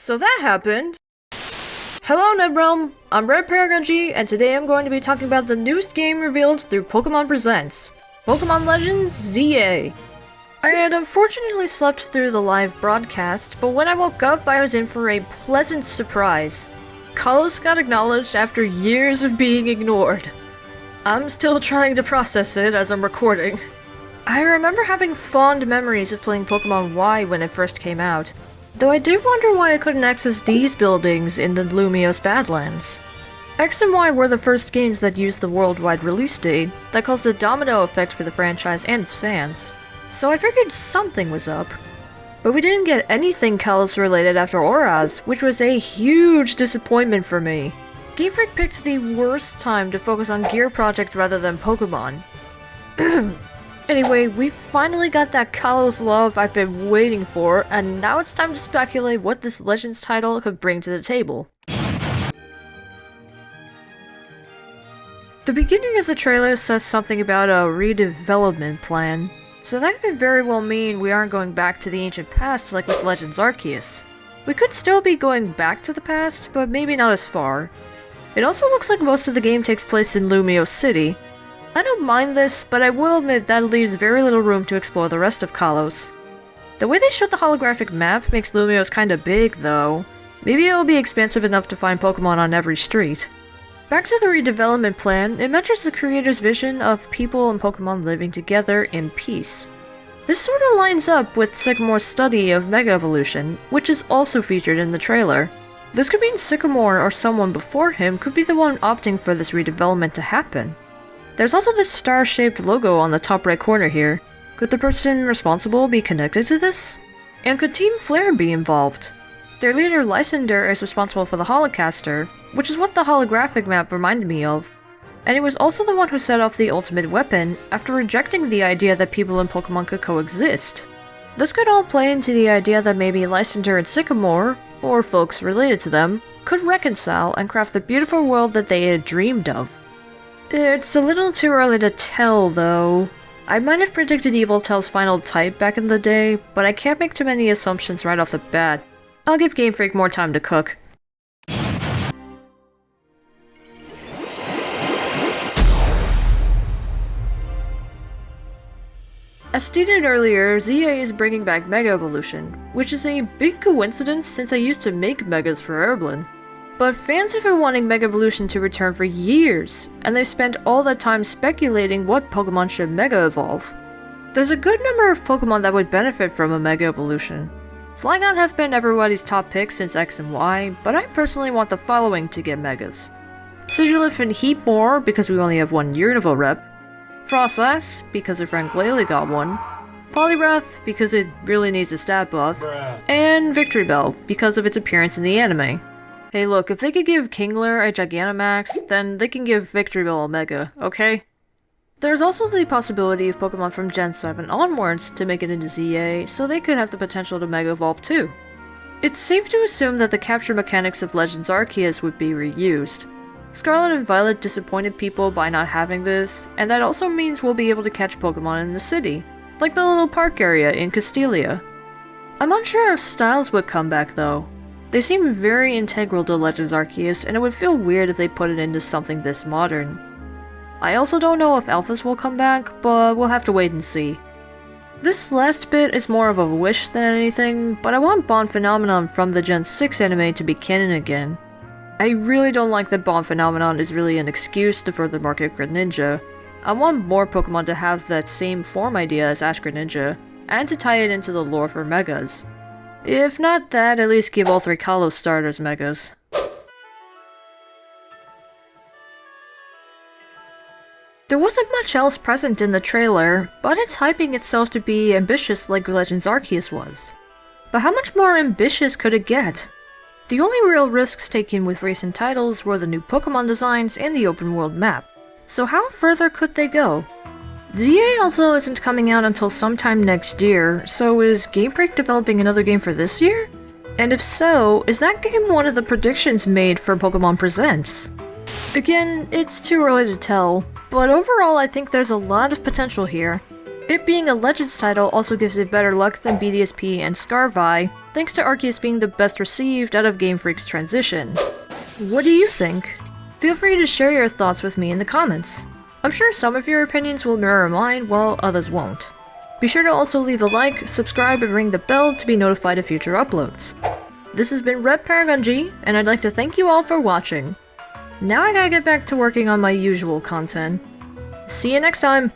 So that happened. Hello NetRealm, I'm RedParagonG, and today I'm going to be talking about the newest game revealed through Pokemon Presents, Pokemon Legends ZA. I had unfortunately slept through the live broadcast, but when I woke up I was in for a pleasant surprise. Kalos got acknowledged after years of being ignored. I'm still trying to process it as I'm recording. I remember having fond memories of playing Pokemon Y when it first came out, though I did wonder why I couldn't access these buildings in the Lumiose Badlands. X and Y were the first games that used the worldwide release date that caused a domino effect for the franchise and its fans, so I figured something was up. But we didn't get anything Kalos related after Auras, which was a huge disappointment for me. Game Freak picked the worst time to focus on Gear Project rather than Pokemon. Anyway, we finally got that Kalos love I've been waiting for, and now it's time to speculate what this Legends title could bring to the table. The beginning of the trailer says something about a redevelopment plan, so that could very well mean we aren't going back to the ancient past like with Legends Arceus. We could still be going back to the past, but maybe not as far. It also looks like most of the game takes place in Lumiose City. I don't mind this, but I will admit that leaves very little room to explore the rest of Kalos. The way they showed the holographic map makes Lumiose kinda big, though. Maybe it will be expansive enough to find Pokemon on every street. Back to the redevelopment plan, it matches the creator's vision of people and Pokemon living together in peace. This sorta lines up with Sycamore's study of Mega Evolution, which is also featured in the trailer. This could mean Sycamore or someone before him could be the one opting for this redevelopment to happen. There's also this star-shaped logo on the top right corner here. Could the person responsible be connected to this? And could Team Flare be involved? Their leader Lysander is responsible for the Holocaster, which is what the holographic map reminded me of. And he was also the one who set off the ultimate weapon after rejecting the idea that people and Pokemon could coexist. This could all play into the idea that maybe Lysander and Sycamore, or folks related to them, could reconcile and craft the beautiful world that they had dreamed of. It's a little too early to tell, though. I might have predicted Eviltail's final type back in the day, but I can't make too many assumptions right off the bat. I'll give Game Freak more time to cook. As stated earlier, ZA is bringing back Mega Evolution, which is a big coincidence since I used to make Megas for Erblin. But fans have been wanting Mega Evolution to return for years, and they've spent all that time speculating what Pokemon should Mega Evolve. There's a good number of Pokemon that would benefit from a Mega Evolution. Flygon has been everybody's top pick since X and Y, but I personally want the following to get Megas. Sigilyph and Heatmore, because we only have one Unova rep. Froslass, because her friend Glalie got one. Poliwrath, because it really needs a stat buff. And Victreebel, because of its appearance in the anime. Hey look, if they could give Kingler a Gigantamax, then they can give Victreebel a Mega, okay? There's also the possibility of Pokemon from Gen 7 onwards to make it into ZA, so they could have the potential to Mega Evolve too. It's safe to assume that the capture mechanics of Legends Arceus would be reused. Scarlet and Violet disappointed people by not having this, and that also means we'll be able to catch Pokemon in the city, like the little park area in Castelia. I'm unsure if Styles would come back though. They seem very integral to Legends Arceus, and it would feel weird if they put it into something this modern. I also don't know if Alphys will come back, but we'll have to wait and see. This last bit is more of a wish than anything, but I want Bond Phenomenon from the Gen 6 anime to be canon again. I really don't like that Bond Phenomenon is really an excuse to further market Greninja. I want more Pokemon to have that same form idea as Ash Greninja, and to tie it into the lore for Megas. If not that, at least give all three Kalos starters Megas. There wasn't much else present in the trailer, but it's hyping itself to be ambitious like Legends Arceus was. But how much more ambitious could it get? The only real risks taken with recent titles were the new Pokemon designs and the open world map. So how further could they go? ZA also isn't coming out until sometime next year, so is Game Freak developing another game for this year? And if so, is that game one of the predictions made for Pokemon Presents? Again, it's too early to tell, but overall I think there's a lot of potential here. It being a Legends title also gives it better luck than BDSP and Scarvi, thanks to Arceus being the best received out of Game Freak's transition. What do you think? Feel free to share your thoughts with me in the comments. I'm sure some of your opinions will mirror mine, while others won't. Be sure to also leave a like, subscribe, and ring the bell to be notified of future uploads. This has been RedParagonG, and I'd like to thank you all for watching. Now I gotta get back to working on my usual content. See you next time!